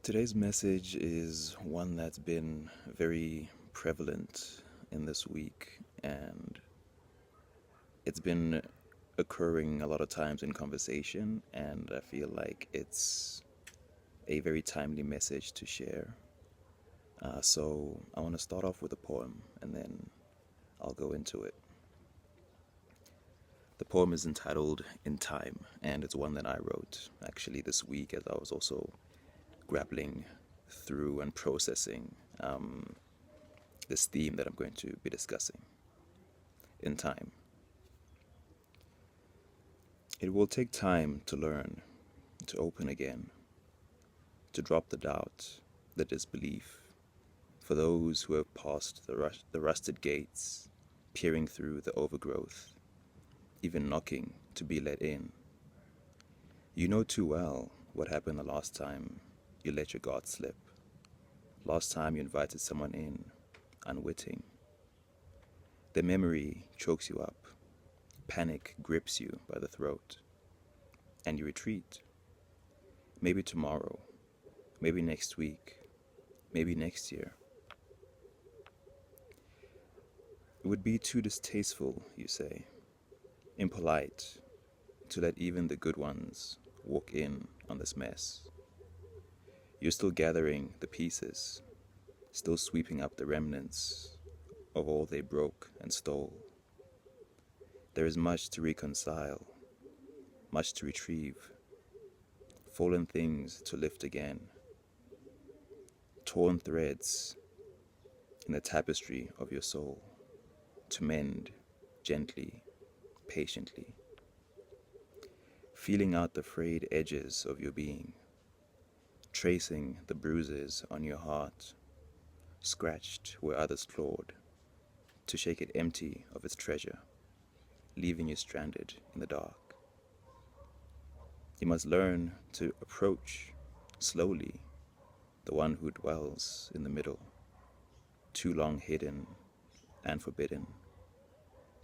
Today's message is one that's been very prevalent in this week, and it's been occurring a lot of times in conversation, and I feel like it's a very timely message to share. So I want to start off with a poem, and then I'll go into it. The poem is entitled In Time, and it's one that I wrote actually this week as I was also grappling through and processing this theme that I'm going to be discussing. In time. It will take time to learn, to open again, to drop the doubt, the disbelief, for those who have passed the rusted gates, peering through the overgrowth, even knocking to be let in. You know too well what happened the last time you let your guard slip, last time you invited someone in, unwitting. The memory chokes you up, panic grips you by the throat, and you retreat. Maybe tomorrow, maybe next week, maybe next year. It would be too distasteful, you say, impolite, to let even the good ones walk in on this mess. You're still gathering the pieces, still sweeping up the remnants of all they broke and stole. There is much to reconcile, much to retrieve, fallen things to lift again, torn threads in the tapestry of your soul, to mend gently, patiently, feeling out the frayed edges of your being, tracing the bruises on your heart, scratched where others clawed, to shake it empty of its treasure, leaving you stranded in the dark. You must learn to approach slowly the one who dwells in the middle, too long hidden and forbidden,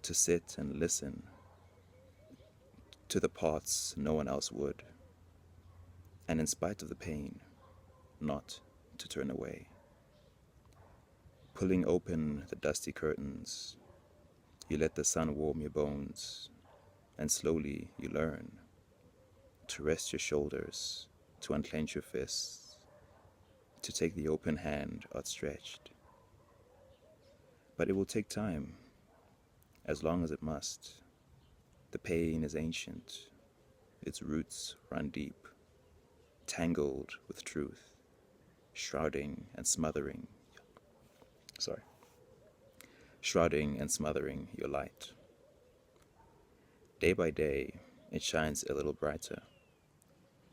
to sit and listen to the parts no one else would, and in spite of the pain, not to turn away. Pulling open the dusty curtains, you let the sun warm your bones, and slowly you learn to rest your shoulders, to unclench your fists, to take the open hand outstretched. But it will take time, as long as it must. The pain is ancient, its roots run deep, tangled with truth, shrouding and smothering, shrouding and smothering your light. Day by day, it shines a little brighter.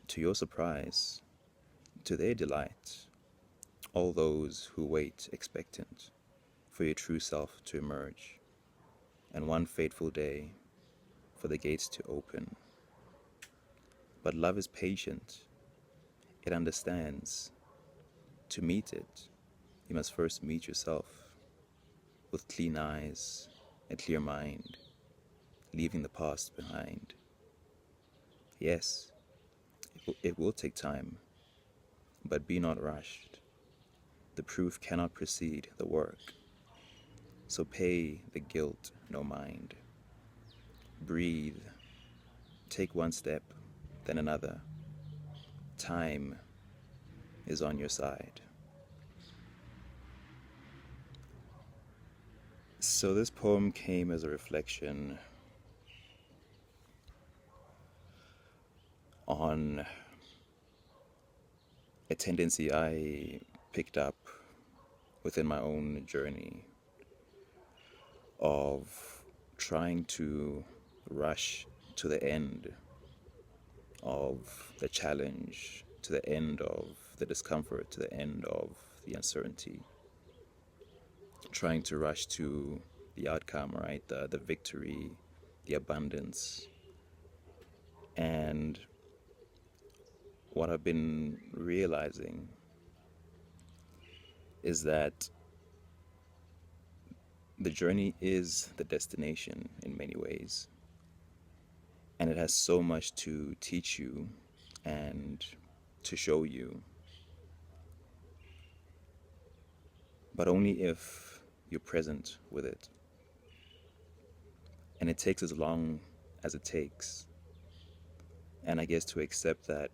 To your surprise, to their delight, all those who wait expectant for your true self to emerge, and one fateful day for the gates to open. But love is patient, it understands. To meet it, you must first meet yourself, with clean eyes, a clear mind, leaving the past behind. Yes, it will take time, but be not rushed. The proof cannot precede the work, so pay the guilt no mind. Breathe, take one step, then another. Time is on your side. So this poem came as a reflection on a tendency I picked up within my own journey of trying to rush to the end of the challenge, to the end of the discomfort, to the end of the uncertainty, trying to rush to the outcome, right? The victory, the abundance. And what I've been realizing is that the journey is the destination in many ways. And it has so much to teach you and to show you. but only if you're present with it. And it takes as long as it takes. And I guess to accept that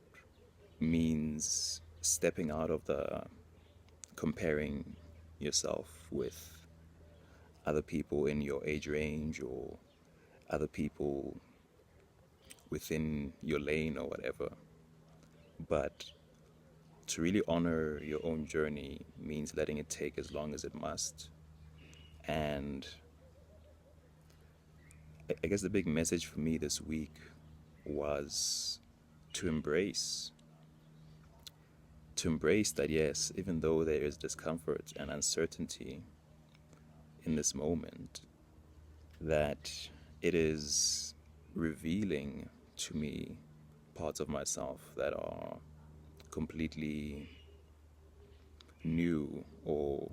means stepping out of the comparing yourself with other people in your age range or other people within your lane or whatever. But to really honor your own journey means letting it take as long as it must. And I guess the big message for me this week was to embrace that, yes, even though there is discomfort and uncertainty in this moment, that it is revealing to me parts of myself that are completely new or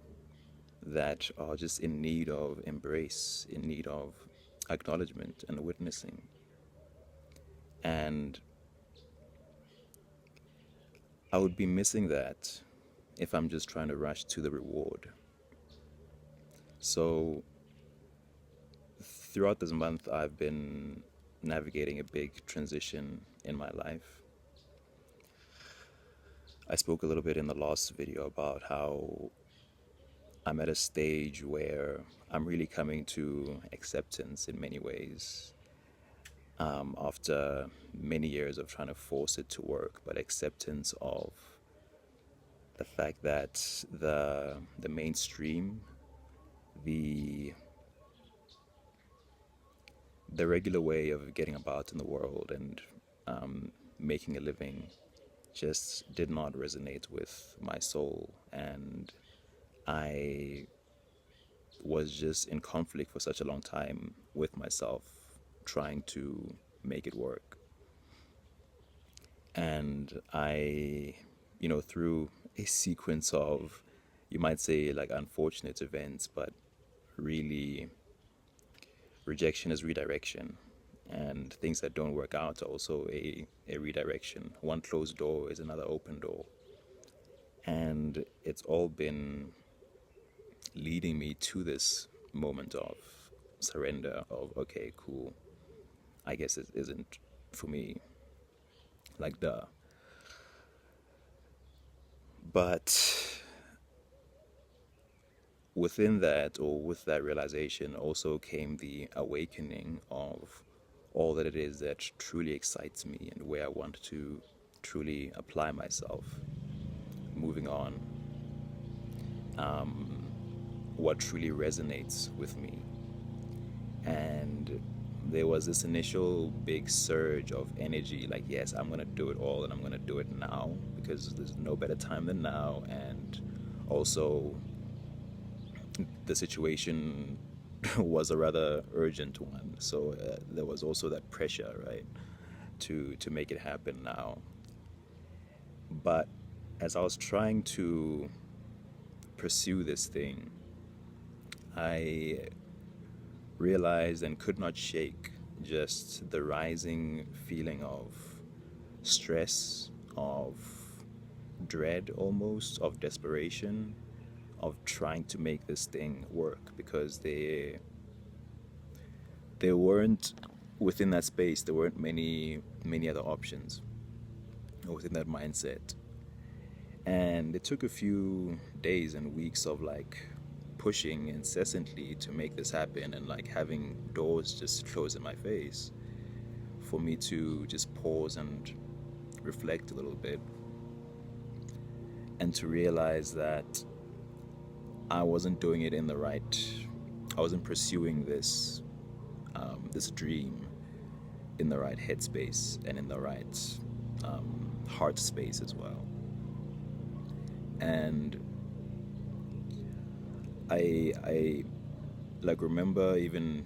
that are just in need of embrace, in need of acknowledgement and witnessing. And I would be missing that if I'm just trying to rush to the reward. So throughout this month, I've been navigating a big transition in my life. I spoke a little bit in the last video about how I'm at a stage where I'm really coming to acceptance in many ways. After many years of trying to force it to work, but acceptance of the fact that the mainstream, the regular way of getting about in the world and making a living just did not resonate with my soul, and I was just in conflict for such a long time with myself, trying to make it work. And I, through a sequence of, you might say, like unfortunate events, but really rejection is redirection, and things that don't work out are also a redirection. One closed door is another open door. And it's all been leading me to this moment of surrender, of, okay, cool, I guess it isn't for me, like, duh. But within that, or with that realization, also came the awakening of all that it is that truly excites me and where I want to truly apply myself moving on, what truly resonates with me. And there was this initial big surge of energy, like, yes, I'm going to do it all, and I'm going to do it now because there's no better time than now. And also, the situation was a rather urgent one, so there was also that pressure, right, to make it happen now. But as I was trying to pursue this thing, I realized and could not shake just the rising feeling of stress, of dread, almost of desperation, of trying to make this thing work, because there weren't, within that space, there weren't many other options within that mindset. And it took a few days and weeks of like pushing incessantly to make this happen, and like having doors just close in my face, for me to just pause and reflect a little bit, and to realize that I wasn't doing it in the right, I wasn't pursuing this this dream in the right headspace and in the right heart space as well. And I like remember even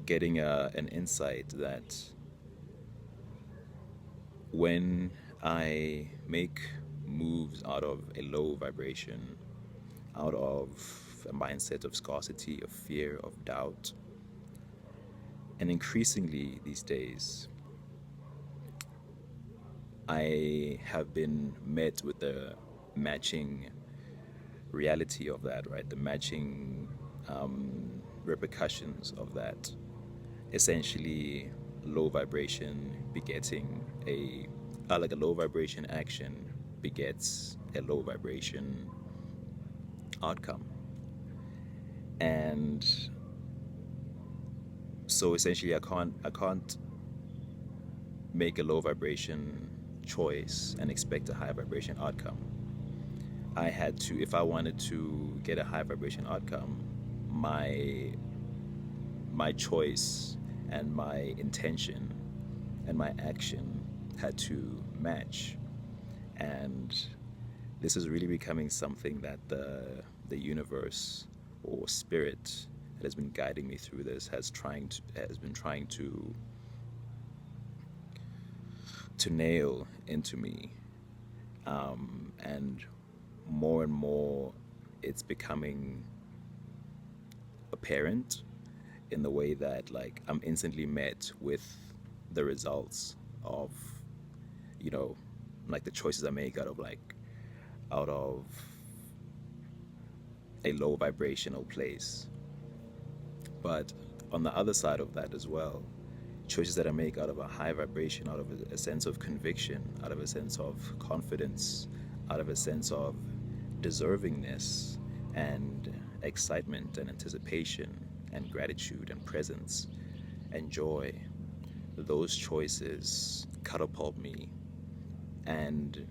getting an insight that when I make moves out of a low vibration, out of a mindset of scarcity, of fear, of doubt, and increasingly these days, I have been met with the matching reality of that, right? The matching repercussions of that. Essentially, low vibration begetting like a low vibration action begets a low vibration outcome. And so essentially I can't make a low vibration choice and expect a high vibration outcome. I had to, if I wanted to get a high vibration outcome, my choice and my intention and my action had to match. And this is really becoming something that the universe or spirit that has been guiding me through this has been trying to nail into me. And more it's becoming apparent in the way that, like, I'm instantly met with the results of, you know, like the choices I make out of a low vibrational place. But on the other side of that as well, choices that I make out of a high vibration, out of a sense of conviction, out of a sense of confidence, out of a sense of deservingness and excitement and anticipation and gratitude and presence and joy, those choices catapult me and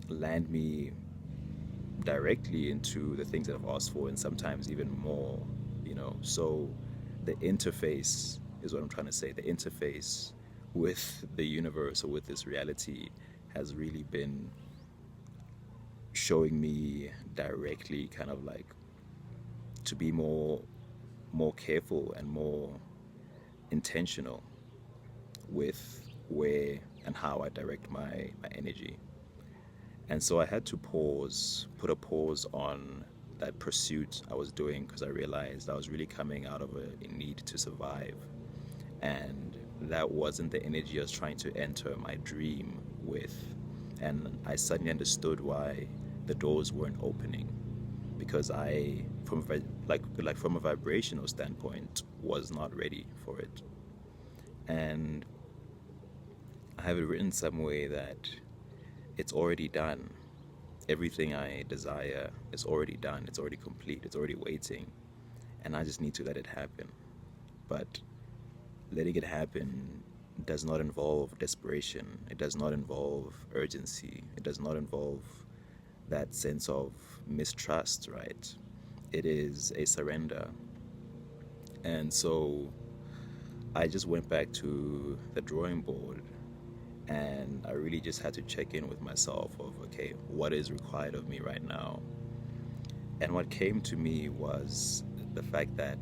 land me directly into the things that I've asked for, and sometimes even more, you know. So the interface is what I'm trying to say. The interface with the universe or with this reality has really been showing me directly kind of like to be more careful and more intentional with where and how I direct my energy. And so I had to put a pause on that pursuit I was doing, because I realized I was really coming out of a need to survive. And that wasn't the energy I was trying to enter my dream with. And I suddenly understood why the doors weren't opening, because I, from a vibrational standpoint, was not ready for it. And I have it written some way that it's already done. Everything I desire is already done. It's already complete. It's already waiting. And I just need to let it happen. But letting it happen does not involve desperation. It does not involve urgency. It does not involve that sense of mistrust, right? It is a surrender. And so I just went back to the drawing board, and I really just had to check in with myself of, okay, what is required of me right now? And what came to me was the fact that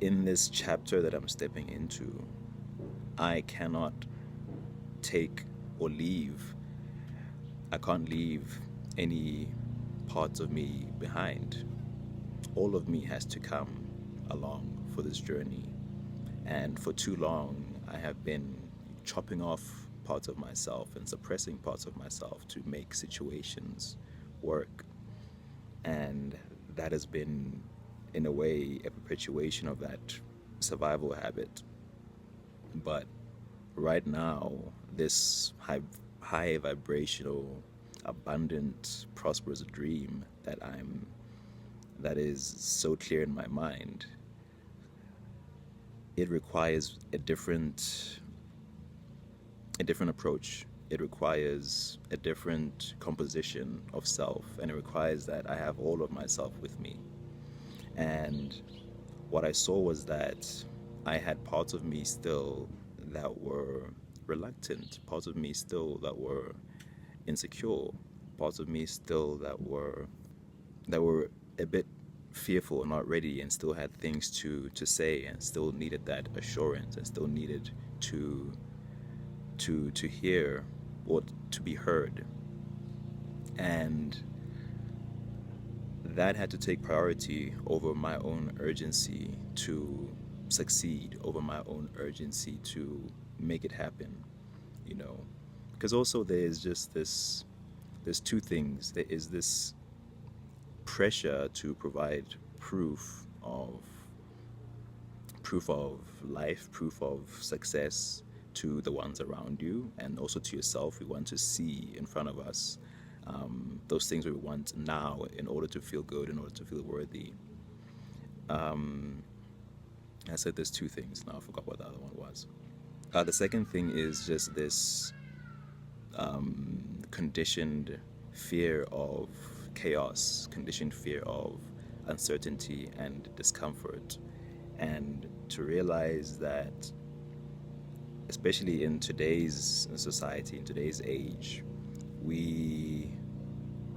in this chapter that I'm stepping into, I cannot take or leave. I can't leave any parts of me behind. All of me has to come along for this journey. And for too long, I have been chopping off parts of myself and suppressing parts of myself to make situations work. And that has been, in a way, a perpetuation of that survival habit. But right now, this high vibrational, abundant, prosperous dream that is so clear in my mind, it requires a different approach. It requires a different composition of self, and it requires that I have all of myself with me. And what I saw was that I had parts of me still that were reluctant, parts of me still that were insecure, parts of me still that were a bit fearful and not ready, and still had things to say, and still needed that assurance, and still needed to hear or to be heard. And that had to take priority over my own urgency to succeed, over my own urgency to make it happen, you know. Because also there's just this there's two things. There is this pressure to provide proof of proof of life, proof of success to the ones around you and also to yourself. We want to see in front of us those things we want now in order to feel good, in order to feel worthy. I said there's two things. Now I forgot what the other one was. The second thing is just this conditioned fear of chaos, conditioned fear of uncertainty and discomfort. And to realize that, especially in today's society, in today's age, we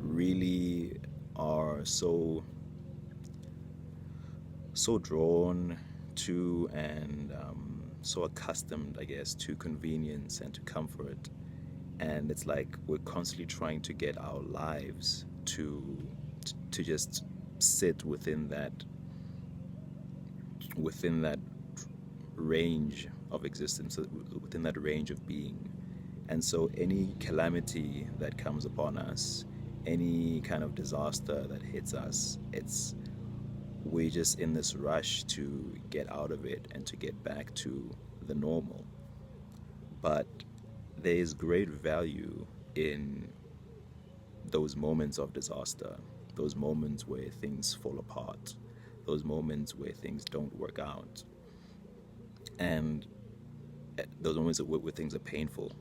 really are so drawn to and so accustomed, I guess, to convenience and to comfort. And it's like we're constantly trying to get our lives to just sit within that range of existence, within that range of being. And so any calamity that comes upon us, any kind of disaster that hits us, we're just in this rush to get out of it and to get back to the normal. But there is great value in those moments of disaster, those moments where things fall apart, those moments where things don't work out, and those moments where things are painful.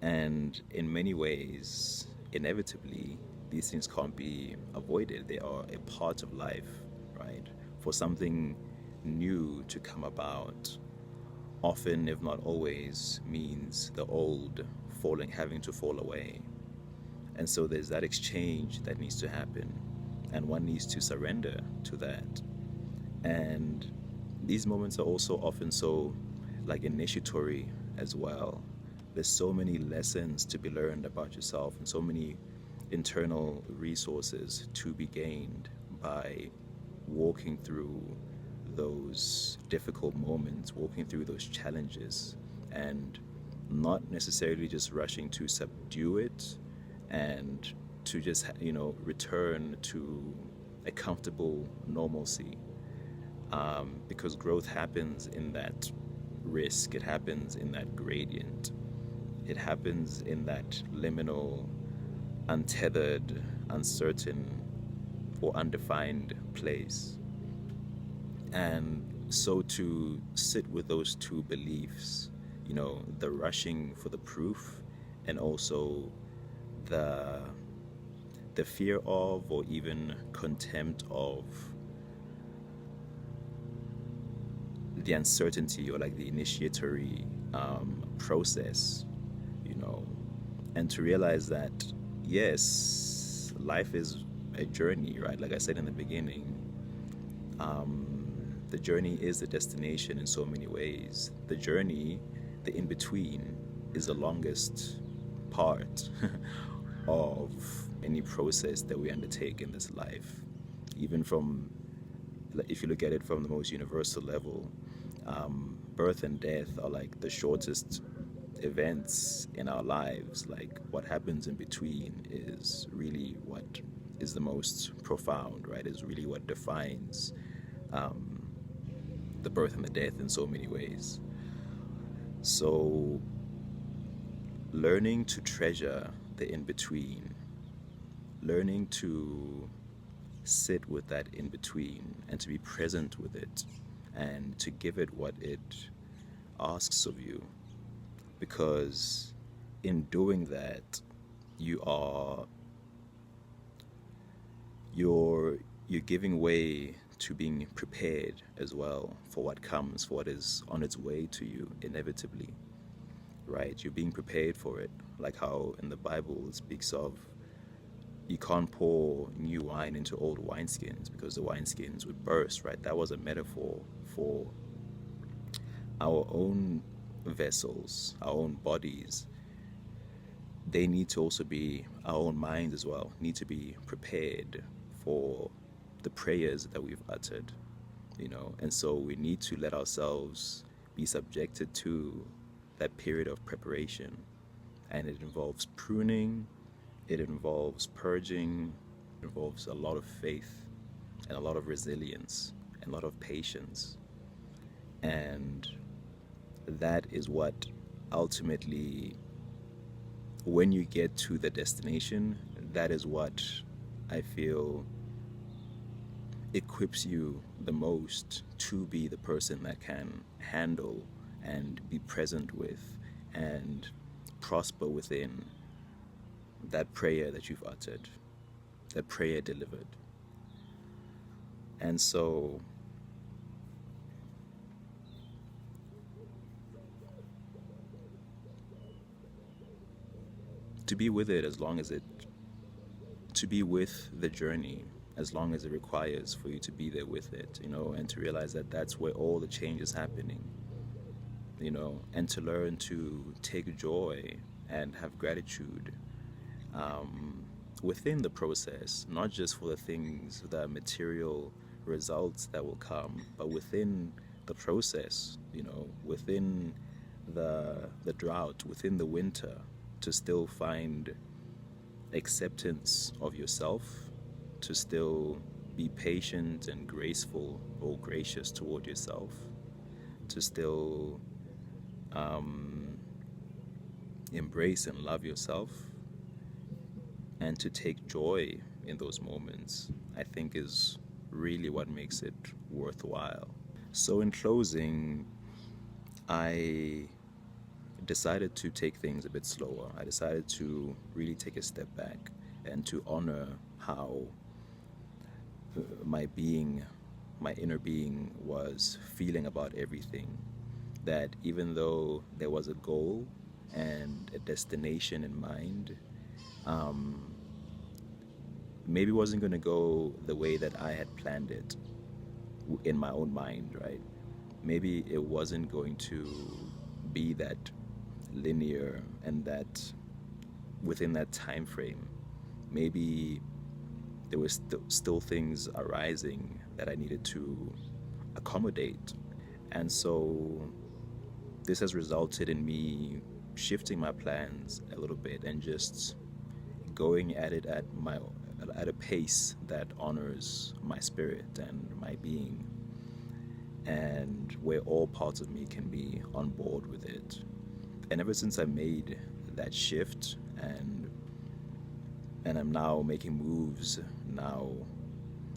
And in many ways, inevitably, these things can't be avoided. They are a part of life, right? For something new to come about, often, if not always, means the old having to fall away. And so there's that exchange that needs to happen, and one needs to surrender to that. And these moments are also often so initiatory as well. There's so many lessons to be learned about yourself and so many internal resources to be gained by walking through those difficult moments, walking through those challenges, and not necessarily just rushing to subdue it and to just return to a comfortable normalcy, because growth happens in that risk. It happens in that gradient. It happens in that liminal, untethered, uncertain, or undefined place. And so to sit with those two beliefs, the rushing for the proof, and also the fear of, or even contempt of, the uncertainty, or the initiatory process, and to realize that, yes, life is a journey, right? Like I said in the beginning, the journey is the destination in so many ways. The journey, the in-between, is the longest part of any process that we undertake in this life. Even from, if you look at it from the most universal level, birth and death are the shortest events in our lives. What happens in between is really what is the most profound, right? Is really what defines the birth and the death in so many ways. So learning to treasure the in-between, learning to sit with that in-between and to be present with it and to give it what it asks of you, because in doing that, you're giving way to being prepared as well for what comes, for what is on its way to you inevitably, right? You're being prepared for it, like how in the Bible it speaks of, you can't pour new wine into old wineskins because the wineskins would burst, right? That was a metaphor for our own vessels, our own bodies. They need to also be, our own minds as well, need to be prepared for the prayers that we've uttered, and so we need to let ourselves be subjected to that period of preparation. And it involves pruning, It involves purging, it involves a lot of faith and a lot of resilience and a lot of patience. And that is what ultimately, when you get to the destination, that is what I feel equips you the most to be the person that can handle and be present with and prosper within that prayer that you've uttered, that prayer delivered. And so to be with it as long as it, to be with the journey as long as it requires for you to be there with it, and to realize that that's where all the change is happening, and to learn to take joy and have gratitude within the process, not just for the things, the material results that will come, but within the process, within the drought, within the winter, to still find acceptance of yourself, to still be patient and graceful or gracious toward yourself, to still embrace and love yourself, and to take joy in those moments, I think is really what makes it worthwhile. So in closing, I decided to take things a bit slower. I decided to really take a step back and to honor how my being, my inner being, was feeling about everything. That even though there was a goal and a destination in mind, maybe it wasn't going to go the way that I had planned it in my own mind, right? Maybe it wasn't going to be that linear and that within that time frame. Maybe there were still things arising that I needed to accommodate. And so this has resulted in me shifting my plans a little bit and just going at it at a pace that honors my spirit and my being, and where all parts of me can be on board with it. And ever since I made that shift, and I'm now making moves now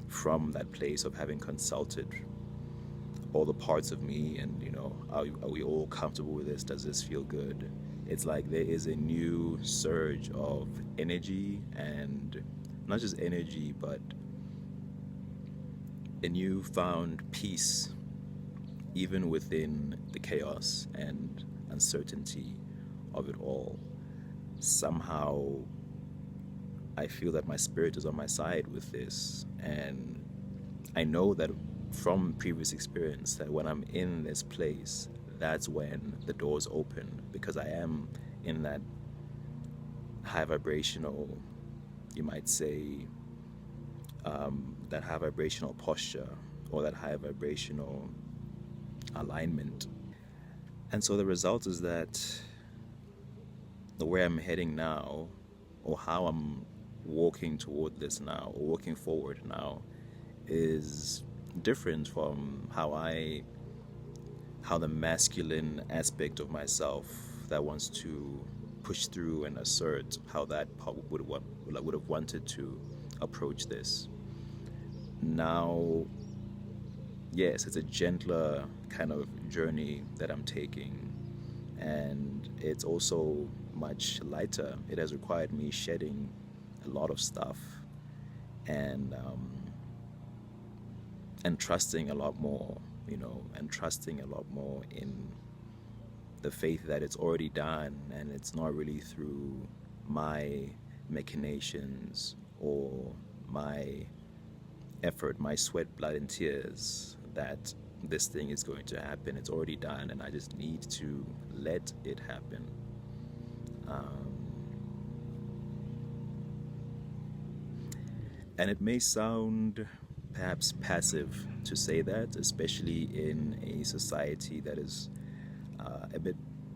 from that place of having consulted all the parts of me, and are we all comfortable with this? Does this feel good? It's like there is a new surge of energy, and not just energy, but a newfound peace, even within the chaos and uncertainty of it all. Somehow I feel that my spirit is on my side with this, and I know that from previous experience that when I'm in this place, that's when the doors open, because I am in that high vibrational, you might say, that high vibrational posture, or that high vibrational alignment. And so the result is that the way I'm heading now, or how I'm walking toward this now, or walking forward now, is different from how the masculine aspect of myself that wants to push through and assert, how that would have wanted to approach this. Now, yes, it's a gentler kind of journey that I'm taking, and it's also much lighter. It has required me shedding a lot of stuff, and trusting a lot more, and trusting a lot more in the faith that it's already done, and it's not really through my machinations or my effort, my sweat, blood, and tears that this thing is going to happen. It's already done, and I just need to let it happen. And it may sound perhaps passive to say that, especially in a society that is a bit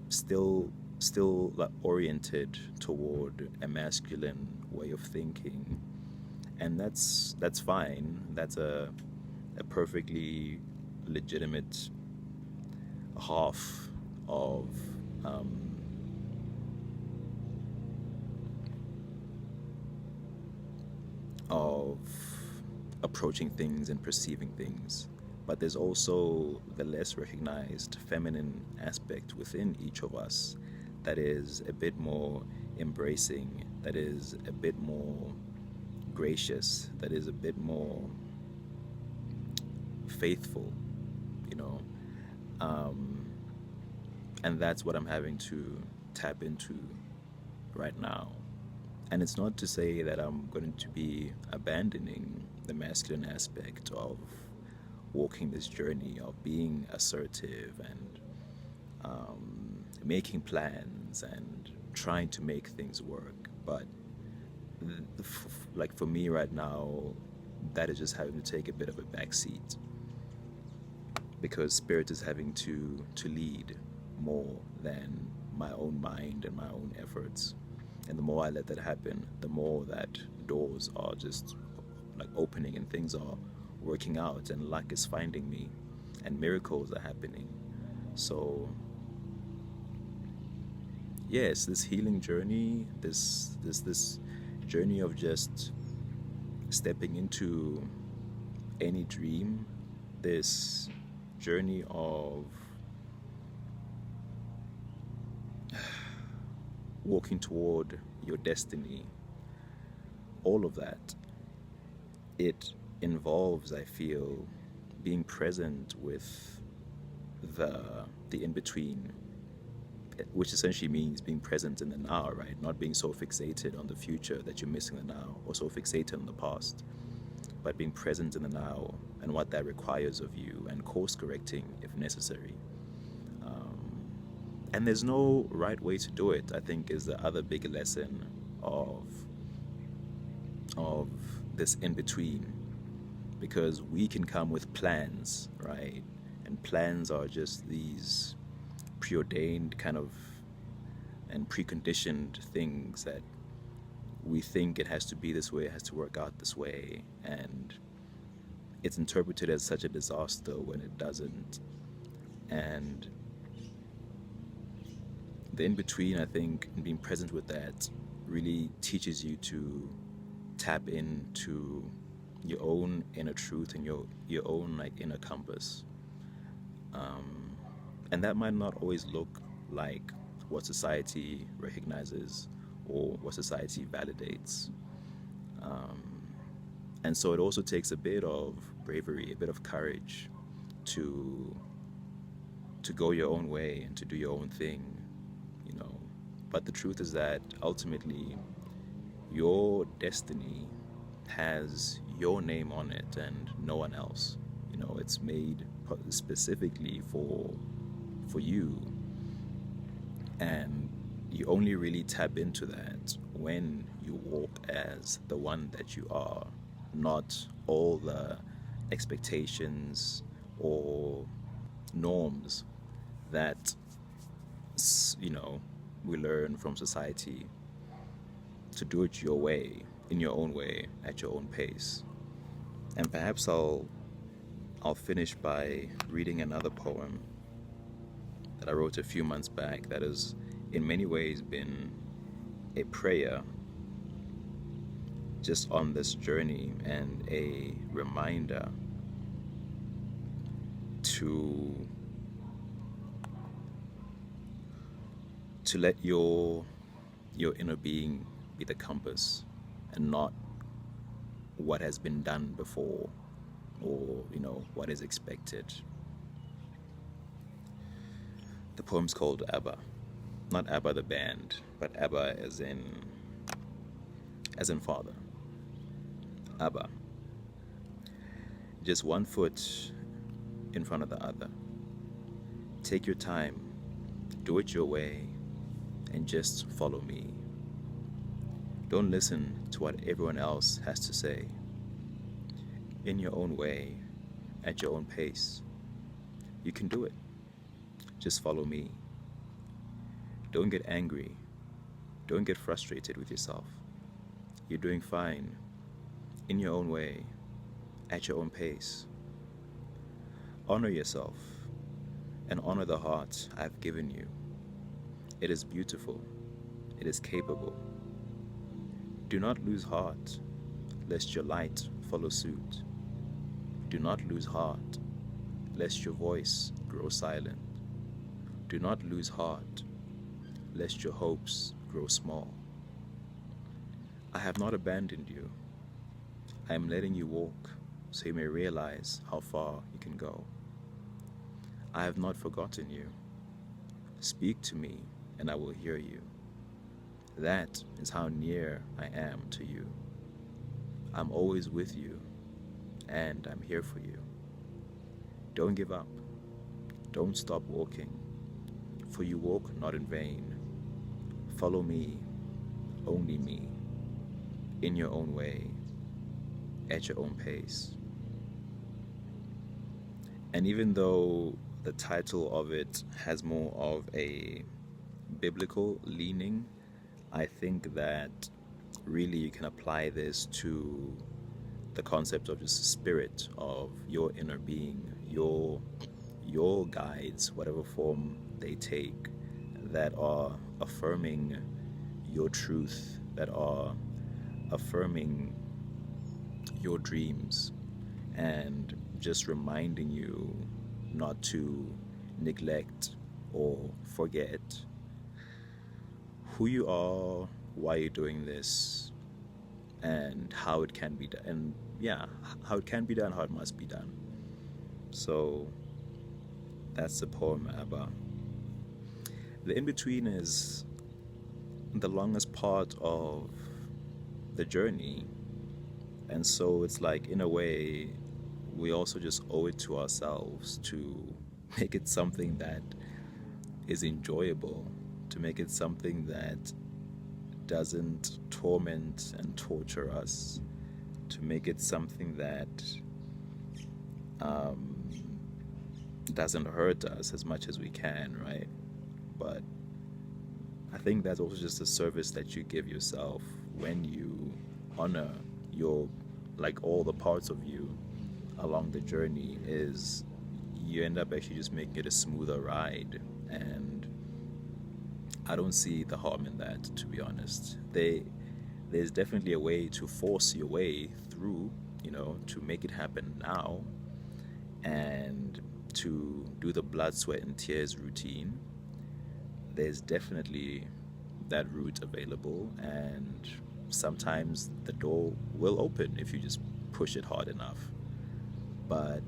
still still like oriented toward a masculine way of thinking, and that's fine. That's a perfectly legitimate half of um, of approaching things and perceiving things. But there's also the less recognized feminine aspect within each of us that is a bit more embracing, that is a bit more gracious, that is a bit more faithful, you know. Um, and that's what I'm having to tap into right now. And it's not to say that I'm going to be abandoning the masculine aspect of walking this journey of being assertive and making plans and trying to make things work. But like for me right now, that is just having to take a bit of a backseat because spirit is having to lead more than my own mind and my own efforts. And the more I let that happen, the more that doors are just like opening and things are working out and luck is finding me and miracles are happening. So yes, this healing journey, this journey of just stepping into any dream, this journey of walking toward your destiny, all of that, it involves, I feel, being present with the the in between, which essentially means being present in the now, right? Not being so fixated on the future that you're missing the now, or so fixated on the past, but being present in the now and what that requires of you, and course correcting if necessary. And there's no right way to do it, I think, is the other big lesson of of this in between, because we can come with plans, right? And plans are just these preordained kind of and preconditioned things that we think it has to be this way, it has to work out this way, and it's interpreted as such a disaster when it doesn't. And the in between, I think, and being present with that really teaches you to tap into your own inner truth and your own like inner compass. And that might not always look like what society recognizes or what society validates. And so it also takes a bit of bravery, a bit of courage to go your own way and to do your own thing, you know. But the truth is that ultimately your destiny has your name on it and no one else. You know, it's made specifically for you, and you only really tap into that when you walk as the one that you are, not all the expectations or norms that you know we learn from society, to do it your way, in your own way, at your own pace. And perhaps I'll finish by reading another poem that I wrote a few months back that has in many ways been a prayer just on this journey and a reminder to let your inner being be the compass and not what has been done before or what is expected. The poem's called Abba, not Abba the band, but Abba as in father. Abba, just one foot in front of the other. Take your time, do it your way, and just follow me. Don't listen to what everyone else has to say. In your own way, at your own pace, you can do it. Just follow me. Don't get angry. Don't get frustrated with yourself. You're doing fine, in your own way, at your own pace. Honor yourself and honor the heart I've given you. It is beautiful. It is capable. Do not lose heart, lest your light follow suit. Do not lose heart, lest your voice grow silent. Do not lose heart, lest your hopes grow small. I have not abandoned you. I am letting you walk so you may realize how far you can go. I have not forgotten you. Speak to me and I will hear you. That is how near I am to you. I'm always with you and I'm here for you. Don't give up. Don't stop walking, for you walk not in vain. Follow me, only me, in your own way, at your own pace. And even though the title of it has more of a biblical leaning, I think that really you can apply this to the concept of just the spirit of your inner being, your guides, whatever form they take, that are affirming your truth, that are affirming your dreams, and just reminding you not to neglect or forget who you are, why you're doing this, and how it can be done. And yeah, how it can be done, how it must be done. So that's the poem, Abba. The in-between is the longest part of the journey. And so it's like, in a way, we also just owe it to ourselves to make it something that is enjoyable, to make it something that doesn't torment and torture us, to make it something that doesn't hurt us as much as we can, right? But I think that's also just a service that you give yourself when you honor your, like, all the parts of you along the journey, is you end up actually just making it a smoother ride. And I don't see the harm in that, to be honest. There's definitely a way to force your way through, to make it happen now, and to do the blood, sweat, and tears routine. There's definitely that route available, and sometimes the door will open if you just push it hard enough. But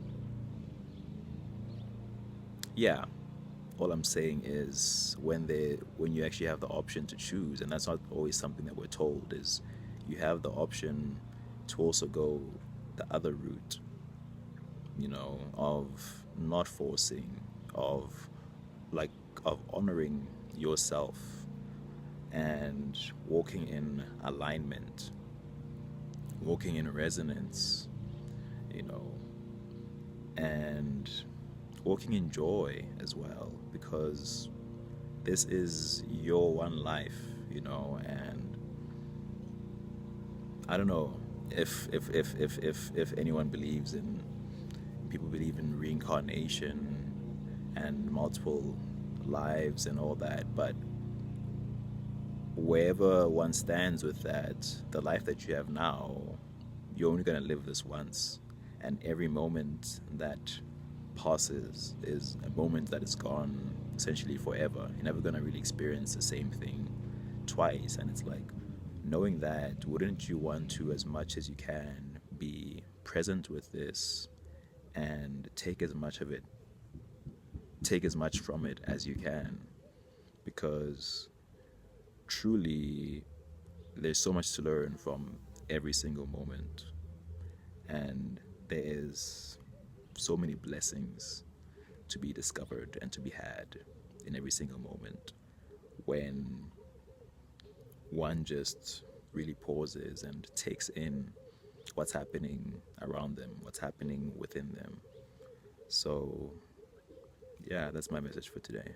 yeah, all I'm saying is when you actually have the option to choose, and that's not always something that we're told, is you have the option to also go the other route, of not forcing, of honoring yourself and walking in alignment, walking in resonance, and walking in joy as well, because this is your one life, and I don't know if anyone believes in, people believe in reincarnation and multiple lives and all that, but wherever one stands with that, the life that you have now, you're only going to live this once, and every moment that passes is a moment that is gone essentially forever. You're never going to really experience the same thing twice. And it's like, knowing that, wouldn't you want to, as much as you can, be present with this and take as much from it as you can? Because truly there's so much to learn from every single moment, and there is so many blessings to be discovered and to be had in every single moment when one just really pauses and takes in what's happening around them, what's happening within them. So yeah, that's my message for today.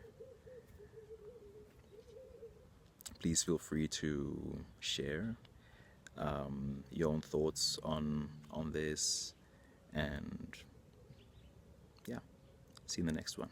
please feel free to share your own thoughts on this, and yeah, see you in the next one.